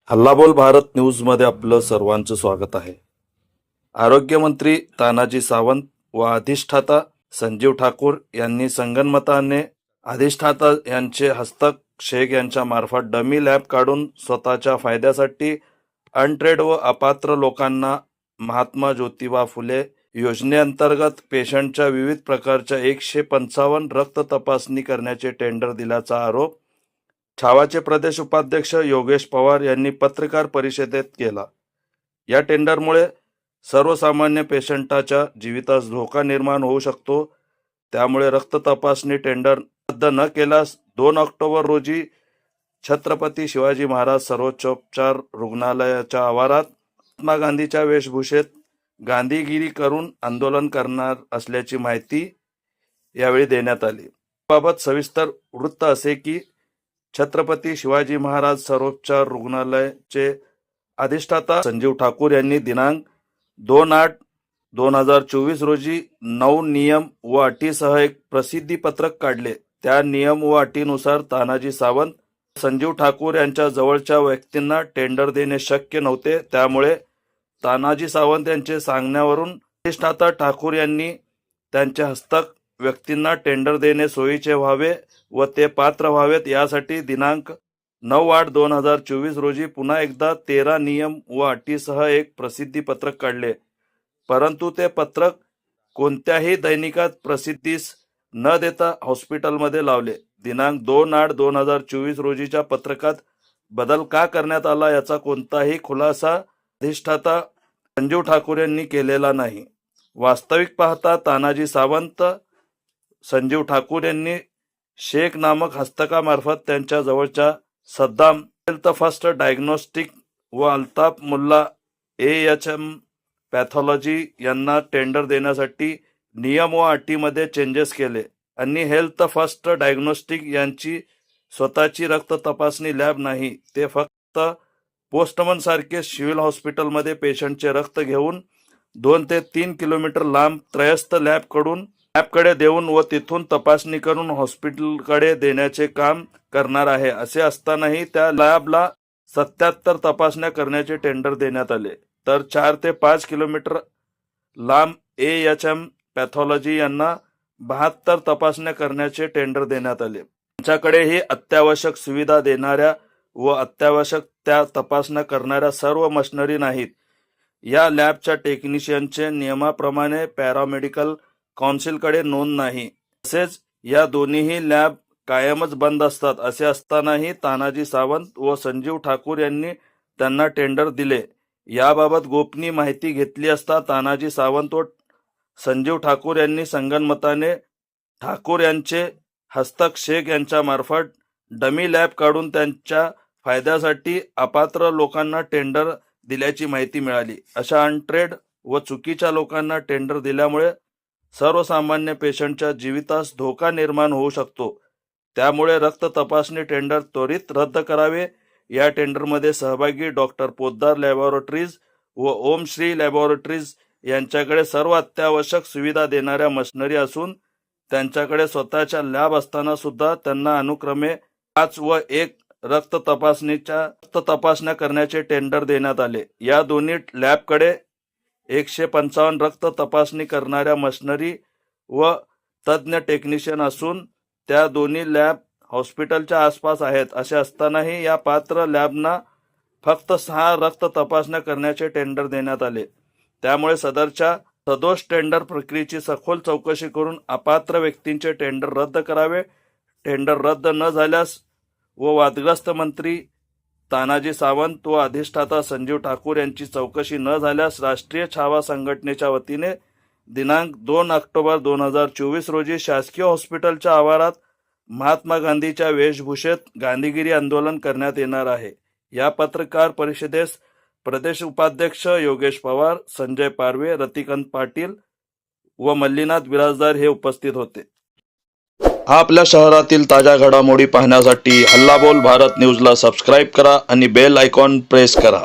हल्लाबोल भारत न्यूजमध्ये आपलं सर्वांचं स्वागत आहे. आरोग्यमंत्री तानाजी सावंत व अधिष्ठाता संजीव ठाकूर यांनी संगनमताने अधिष्ठाता यांचे हस्तक्षेप यांच्या मार्फत डमी लॅब काढून स्वतःच्या फायद्यासाठी अनट्रेड व अपात्र लोकांना महात्मा ज्योतिबा फुले योजनेअंतर्गत पेशंटच्या विविध प्रकारच्या 155 रक्त तपासणी करण्याचे टेंडर दिल्याचा आरोप छावाचे प्रदेश उपाध्यक्ष योगेश पवार यांनी पत्रकार परिषदेत केला. या टेंडरमुळे सर्वसामान्य पेशंटाच्या जीवितास धोका निर्माण होऊ शकतो. त्यामुळे रक्त तपासणी टेंडर रद्द न केल्यास 2 ऑक्टोबर रोजी छत्रपती शिवाजी महाराज सर्वोच्चोपचार रुग्णालयाच्या आवारात महात्मा गांधीच्या वेशभूषेत गांधीगिरी करून आंदोलन करणार असल्याची माहिती यावेळी देण्यात आली. याबाबत सविस्तर वृत्त असे की छत्रपती शिवाजी महाराज सर्वोपचार रुग्णालयाचे अधिष्ठाता संजीव ठाकूर यांनी दिनांक 2/8/2024 रोजी 9 नियम व अटीसह एक प्रसिद्धी पत्रक काढले. त्या नियम व अटीनुसार तानाजी सावंत संजीव ठाकूर यांच्या जवळच्या व्यक्तींना टेंडर देणे शक्य नव्हते. त्यामुळे तानाजी सावंत यांचे सांगण्यावरून अधिष्ठाता ठाकूर यांनी त्यांच्या हस्तक व्यक्तींना टेंडर देणे सोयीचे व्हावे व ते पात्र व्हावेत यासाठी दिनांक 9/8/2024 रोजी पुन्हा एकदा 13 नियम व अटीसह एक प्रसिद्धी पत्रक काढले. परंतु ते पत्रक कोणत्याही दैनिकात प्रसिद्धीस न देता हॉस्पिटलमध्ये लावले. दिनांक 2/8/2024 रोजीच्या पत्रकात बदल का करण्यात आला याचा कोणताही खुलासा अधिष्ठाता संजीव ठाकूर यांनी केलेला नाही. वास्तविक पाहता तानाजी सावंत संजीव ठाकूर यांनी शेख नामक हस्तकामार्फत त्यांच्या जवळच्या सद्दाम हेल्थ फर्स्ट डायग्नोस्टिक व अल्ताफ मुल्ला AHM पॅथॉलॉजी यांना टेंडर देण्यासाठी नियम व अटीमध्ये चेंजेस केले आणि हेल्थ फर्स्ट डायग्नोस्टिक यांची स्वतःची रक्त तपासणी लॅब नाही, ते फक्त पोस्टमन सारखे सिव्हिल हॉस्पिटलमध्ये पेशंटचे रक्त घेऊन 2 ते 3 किलोमीटर लांब त्रयस्थ लॅबकडे देऊन व तिथून तपासणी करून हॉस्पिटलकडे देण्याचे काम करणार आहे. असे असतानाही त्या लॅबला 77 तपासण्या करण्याचे टेंडर देण्यात आले. तर 4 ते 5 किलोमीटर लांब AHM पॅथॉलॉजी यांना 72 तपासण्या करण्याचे टेंडर देण्यात आले. त्यांच्याकडेही अत्यावश्यक सुविधा देणाऱ्या व अत्यावश्यक त्या तपासण्या करणाऱ्या सर्व मशिनरी नाहीत. या लॅबच्या टेक्निशियनचे नियमाप्रमाणे पॅरामेडिकल काउन्सिलकडे नोंद नाही. तसेच या दोन्हीही लॅब कायमच बंद असतात. असे असतानाही तानाजी सावंत व संजीव ठाकूर यांनी त्यांना टेंडर दिले. याबाबत गोपनीय माहिती घेतली असता तानाजी सावंत व संजीव ठाकूर यांनी संगनमताने ठाकूर यांचे हस्तक्षेप यांच्या मार्फत डमी लॅब काढून त्यांच्या फायद्यासाठी अपात्र लोकांना टेंडर दिल्याची माहिती मिळाली. अशा अनट्रेड व चुकीच्या लोकांना टेंडर दिल्यामुळे सर्वसामान्य पेशंटच्या जीवितास धोका निर्माण होऊ शकतो. त्यामुळे रक्त तपासणी टेंडर त्वरित रद्द करावे. या टेंडरमध्ये सहभागी डॉक्टर पोद्दार लॅबोरेटरीज व ओम श्री लॅबोरेटरीज यांच्याकडे सर्व अत्यावश्यक सुविधा देणाऱ्या मशिनरी असून त्यांच्याकडे स्वतःच्या लॅब असताना सुद्धा त्यांना अनुक्रमे 5 व 1 रक्त तपासण्या करण्याचे टेंडर देण्यात आले. या दोन्ही लॅबकडे 155 रक्त तपासणी करणाऱ्या मशिनरी व तज्ज्ञ टेक्निशियन असून त्या दोन्ही लॅब हॉस्पिटलच्या आसपास आहेत. असे असतानाही या पात्र लॅबना फक्त 6 रक्त तपासण्या करण्याचे टेंडर देण्यात आले. त्यामुळे सदोष टेंडर प्रक्रियेची सखोल चौकशी करून अपात्र व्यक्तींचे टेंडर रद्द करावे. टेंडर रद्द न झाल्यास व वादग्रस्त मंत्री तानाजी सावंत व अधिष्ठाता संजीव ठाकूर यांची चौकशी न झाल्यास राष्ट्रीय छावा संघटनेच्या वतीने दिनांक 2 ऑक्टोबर 2024 रोजी शासकीय हॉस्पिटलच्या आवारात महात्मा गांधीच्या वेशभूषेत गांधीगिरी आंदोलन करण्यात येणार आहे. या पत्रकार परिषदेस प्रदेश उपाध्यक्ष योगेश पवार, संजय पारवे, रतिकांत पाटील व मल्लीनाथ बिराजदार हे उपस्थित होते. आपल्या शहरातील ताज्या घडामोडी पाहण्यासाठी हल्लाबोल भारत न्यूजला सबस्क्राईब करा आणि बेल आयकॉन प्रेस करा.